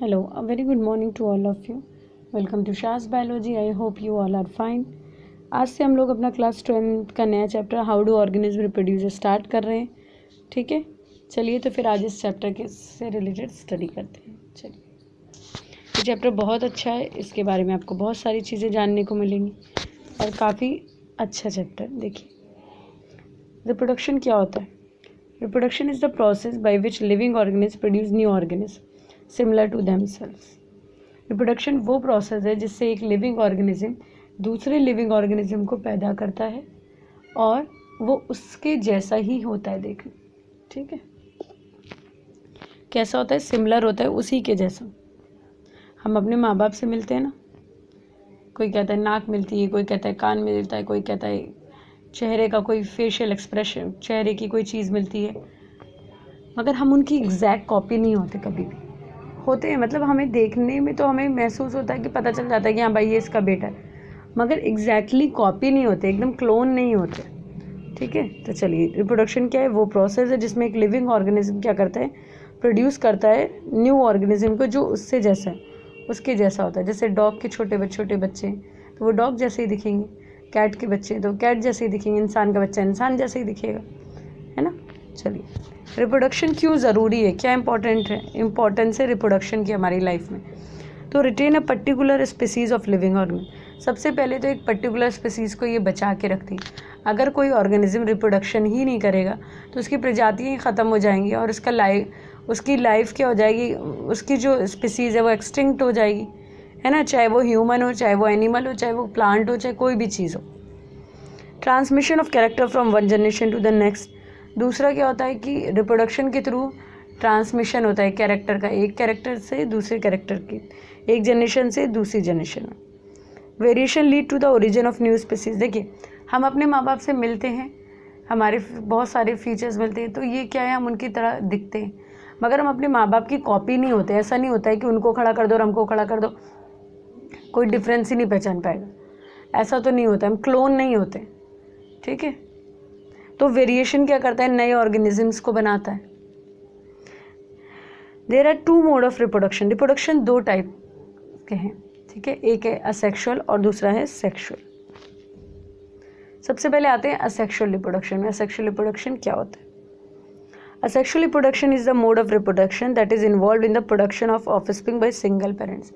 Hello, a very good morning to all of you. Welcome to Shah's Biology. I hope you all are fine. आज से हम लोग अपना class 12 का नया chapter how do organism reproduce start कर रहे हैं. ठीक है, चलिए तो फिर आज इस चैप्टर के से रिलेटेड स्टडी करते हैं. चलिए, ये चैप्टर बहुत अच्छा है. इसके बारे में आपको बहुत सारी चीज़ें जानने को मिलेंगी और काफ़ी अच्छा चैप्टर. देखिए, रिप्रोडक्शन क्या होता है. Reproduction is the process by which living organism produce new organism similar to themselves. Reproduction वो प्रोसेस है जिससे एक लिविंग ऑर्गेनिज्म दूसरे लिविंग ऑर्गेनिज्म को पैदा करता है और वो उसके जैसा ही होता है. देखने, ठीक है, कैसा होता है, सिमिलर होता है, उसी के जैसा. हम अपने माँ बाप से मिलते हैं ना, कोई कहता है नाक मिलती है, कोई कहता है कान मिलता है, कोई कहता है चेहरे का कोई फेशियल एक्सप्रेशन, चेहरे की कोई चीज़ मिलती है, मगर हम उनकी एग्जैक्ट कॉपी नहीं होते. कभी भी होते हैं, मतलब हमें देखने में तो हमें महसूस होता है कि पता चल जाता है कि हाँ भाई ये इसका बेटा है, मगर एग्जैक्टली कॉपी नहीं होते, एकदम क्लोन नहीं होते. ठीक है, तो चलिए, रिप्रोडक्शन क्या है. वो प्रोसेस है जिसमें एक लिविंग ऑर्गेनिज्म क्या करता है, प्रोड्यूस करता है न्यू ऑर्गेनिज्म को जो उससे जैसा है, उसके जैसा होता है. जैसे डॉग के छोटे बच्चे हैं तो वो डॉग जैसे ही दिखेंगे, कैट के बच्चे हैं तो कैट जैसे ही दिखेंगे, इंसान का बच्चा इंसान जैसे ही दिखेगा, है ना. चलिए, रिप्रोडक्शन क्यों ज़रूरी है, क्या इंपॉर्टेंट है, इम्पॉर्टेंस है रिप्रोडक्शन की हमारी लाइफ में. तो retain a particular species of living organism. सबसे पहले तो एक पर्टिकुलर स्पीसीज़ को ये बचा के रखती है. अगर कोई ऑर्गेनिज्म रिप्रोडक्शन ही नहीं करेगा तो उसकी प्रजातियाँ ही ख़त्म हो जाएंगी और उसकी लाइफ क्या हो जाएगी, उसकी जो स्पीसीज़ है वो एक्सटिंक्ट हो जाएगी, है ना. चाहे वो ह्यूमन हो, चाहे वो एनिमल हो, चाहे वो प्लांट हो, चाहे कोई भी चीज़ हो. Transmission of character from one generation to the next. दूसरा क्या होता है कि रिप्रोडक्शन के थ्रू ट्रांसमिशन होता है कैरेक्टर का, एक कैरेक्टर से दूसरे कैरेक्टर की, एक जनरेशन से दूसरी जनरेशन में. Variation lead to the origin of new species. देखिए, हम अपने माँ बाप से मिलते हैं, हमारे बहुत सारे फीचर्स मिलते हैं, तो ये क्या है, हम उनकी तरह दिखते हैं, मगर हम अपने माँ बाप की कॉपी नहीं होते. ऐसा नहीं होता है कि उनको खड़ा कर दो और हमको खड़ा कर दो, कोई डिफरेंस ही नहीं पहचान पाएगा. ऐसा तो नहीं होता, हम क्लोन नहीं होते. ठीक है, तो वेरिएशन क्या करता है, नए ऑर्गेनिजम्स को बनाता है. There are two mode of reproduction. Reproduction दो टाइप के हैं, ठीक है, एक है असेक्सुअल और दूसरा है सेक्सुअल. सबसे पहले आते हैं असेक्सुअल रिप्रोडक्शन में. असेक्सुअल रिप्रोडक्शन क्या होता है. Asexual reproduction is the mode of reproduction that is involve in the production of offspring by single parents.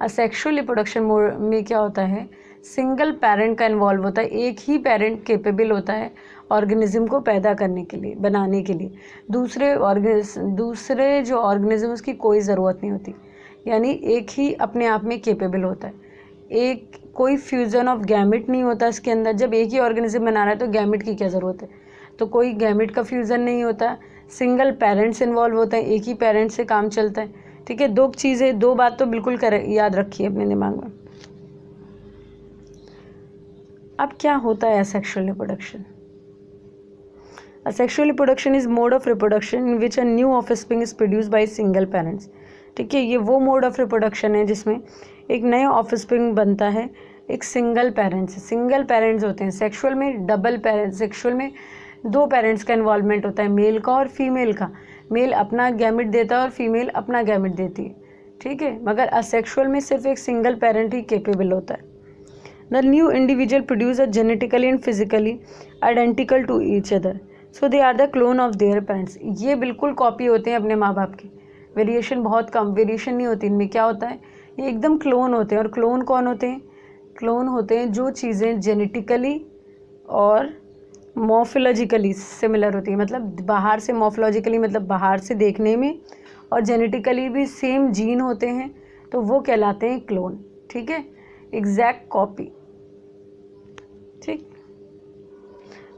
Asexual reproduction में क्या होता है, सिंगल पेरेंट का इन्वॉल्व होता है. एक ही पेरेंट केपेबल होता है ऑर्गेनिज्म को पैदा करने के लिए, बनाने के लिए. दूसरे जो ऑर्गेनिज्म उसकी कोई ज़रूरत नहीं होती, यानी एक ही अपने आप में केपेबल होता है. एक कोई फ्यूज़न ऑफ गैमेट नहीं होता इसके अंदर. जब एक ही ऑर्गेनिज्म बना रहा है तो गैमेट की क्या ज़रूरत है, तो कोई गैमेट का फ्यूज़न नहीं होता. सिंगल पेरेंट्स इन्वॉल्व होता है, एक ही पेरेंट से काम चलता है. ठीक है, दो चीज़ें, दो बात तो बिल्कुल याद रखिए अपने दिमाग में. अब क्या होता है asexual reproduction. Asexual reproduction is mode of reproduction in which a new offspring is produced by single parents. ठीक है, ये वो मोड ऑफ रिप्रोडक्शन है जिसमें एक नया ऑफस्प्रिंग बनता है एक सिंगल पेरेंट्स से. सिंगल पेरेंट्स होते हैं. सेक्सुअल में डबल पेरेंट्स, सेक्सुअल में दो पेरेंट्स का इन्वॉल्वमेंट होता है, मेल का और फीमेल का. मेल अपना गैमेट देता है और फीमेल अपना गैमेट देती है. ठीक है, मगर असेक्सुअल में सिर्फ एक सिंगल पेरेंट ही केपेबल होता है. The new individual produce are genetically and physically identical to each other, so they are the clone of their parents. ये बिल्कुल कॉपी होते हैं अपने माँ बाप की. वेरिएशन बहुत कम, वेरिएशन नहीं होती इनमें. क्या होता है, ये एकदम क्लोन होते हैं. और क्लोन कौन होते हैं, क्लोन होते हैं जो चीज़ें जेनेटिकली और मॉर्फोलॉजिकली सिमिलर होती है. मतलब बाहर से, मॉर्फोलॉजिकली मतलब बाहर से देखने में, और जेनेटिकली भी सेम जीन होते हैं, तो वो कहलाते हैं क्लोन. ठीक है, एग्जैक्ट कॉपी. ठीक,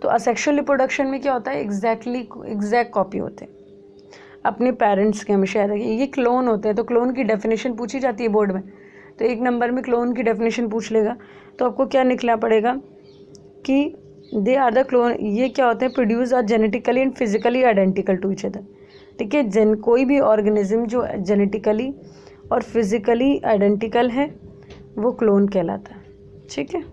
तो असेक्सुअल रिप्रोडक्शन में क्या होता है, एग्जैक्ट कॉपी होते हैं अपने पेरेंट्स के. हमेशा याद रखिए, ये क्लोन होते हैं. तो क्लोन की डेफिनेशन पूछी जाती है बोर्ड में, तो एक नंबर में क्लोन की डेफिनेशन पूछ लेगा, तो आपको क्या निकलना पड़ेगा कि दे आर द क्लोन. ये क्या होते हैं, produce are genetically and physically identical to each other. ठीक है, कोई भी ऑर्गेनिज्म जो जेनेटिकली और फिजिकली आइडेंटिकल है वो क्लोन कहलाता है. ठीक है,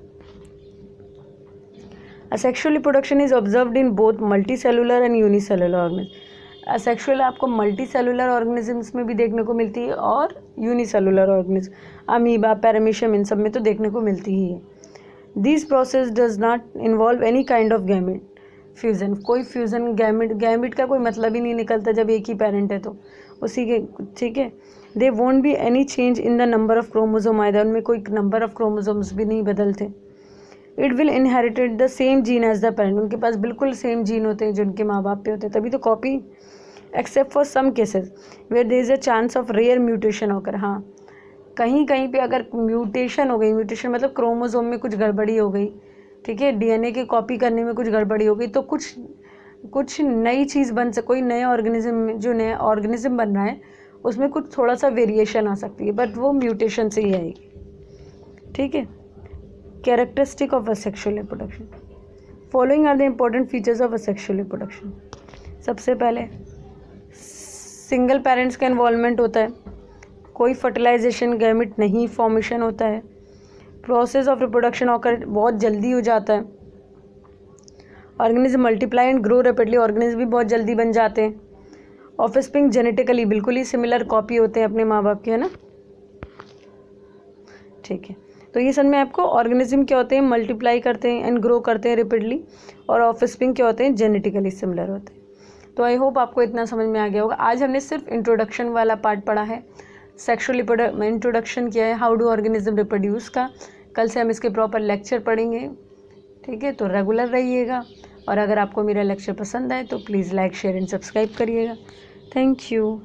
Asexual reproduction is observed in both multicellular and unicellular organisms. Asexual आपको मल्टी सेलुलर ऑर्गेनिजम्स में भी देखने को मिलती है और यूनिसेलुलर ऑर्गेनिज्म, अमीबा, पैरामीशियम, इन सब में तो देखने को मिलती ही है। This process does not involve any kind of gamete fusion. कोई फ्यूज़न गैमेट का कोई मतलब ही नहीं निकलता जब एक ही पेरेंट है तो उसी के, ठीक है। They won't be any change in the number of chromosome either, उनमें कोई नंबर ऑफ क्रोमोसोम्स भी नहीं बदलते। It will inherited the same gene as the parent, उनके पास बिल्कुल सेम जीन होते हैं जो उनके माँ बाप पे होते हैं, तभी तो copy, except for some cases where there is a chance of rare mutation होकर। हाँ, कहीं कहीं पे अगर म्यूटेशन हो गई, म्यूटेशन मतलब क्रोमोसोम में कुछ गड़बड़ी हो गई, ठीक है, डीएनए की कॉपी करने में कुछ गड़बड़ी हो गई, तो कुछ नई चीज़ बन सके, कोई नए ऑर्गेनिज्म, जो नया ऑर्गेनिज्म बन रहा है उसमें कुछ थोड़ा सा वेरिएशन आ सकती है, बट वो म्यूटेशन से ही आएगी, ठीक है। Characteristic of asexual reproduction, following are the important features of asexual reproduction. सबसे पहले सिंगल पेरेंट्स का इन्वॉल्वमेंट होता है, कोई फर्टिलाइजेशन गैमेट नहीं फॉर्मेशन होता है, प्रोसेस ऑफ रिप्रोडक्शन ऑकर बहुत जल्दी हो जाता है, organism multiply and grow rapidly, organism भी बहुत जल्दी बन जाते हैं, ऑफस्प्रिंग जेनेटिकली बिल्कुल ही सिमिलर कॉपी होते हैं अपने माँ बाप के, है ना, ठीक है। तो ये समझ में आपको ऑर्गेनिज्म क्या होते हैं, मल्टीप्लाई करते हैं एंड ग्रो करते हैं रैपिडली, और ऑफस्प्रिंग क्या होते हैं, जेनेटिकली सिमिलर होते हैं। तो आई होप आपको इतना समझ में आ गया होगा। आज हमने सिर्फ इंट्रोडक्शन वाला पार्ट पढ़ा है, सेक्सुअल इंट्रोडक्शन किया है, हाउ डू ऑर्गेनिज्म रिप्रोड्यूस का। कल से हम इसके प्रॉपर लेक्चर पढ़ेंगे, ठीक है। तो रेगुलर रहिएगा, और अगर आपको मेरा लेक्चर पसंद आए तो please like, share and subscribe करिएगा। Thank you.